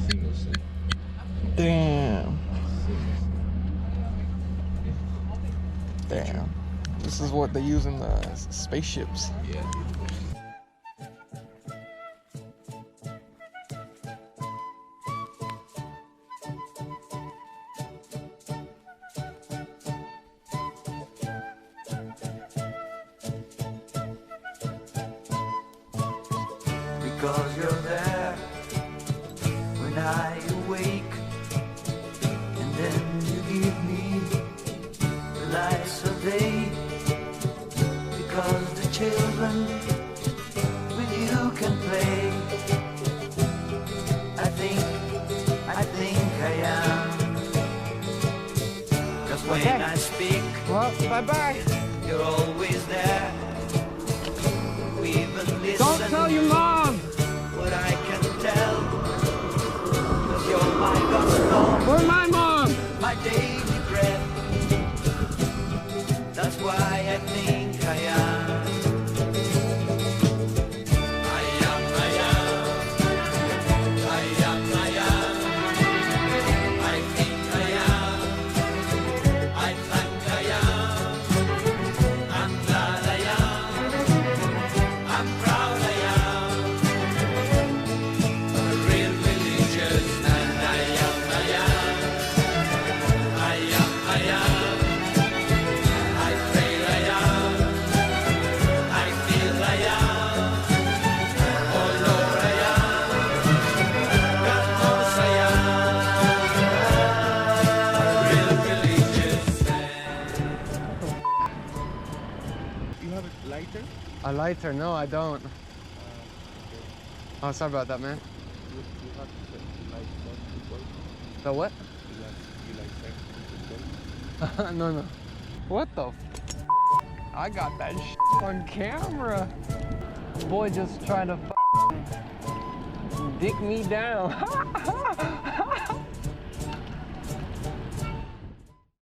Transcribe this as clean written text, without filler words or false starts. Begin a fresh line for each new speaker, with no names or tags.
Seamlessly.
Damn. Damn. This is what they use in the spaceships.
Yeah.
Because you're there when I awake, and then you give me the lights of day. Because the children with you can play. I think I am. 'Cause when I speak,
Well, bye-bye.
you're always there. We even listen.
Don't tell your mom.
What I can tell, 'cause you're my gospel,
Or my mom.
my daily bread. That's why I think I am. I am, I am. I am, I am. I think I am. I think I am. I'm glad I am. I'm proud I am. A real religious man. I am, I am. I am, I am. I feel I am. I feel I am. Oh Lord, I am. God knows I am. A real religious man.
You have a lighter?
A lighter? No, I don't. Oh, sorry about that, man.
You have to light that
The what?
you like that.
No, no. What the I got that on camera. Boy just trying to dick me down.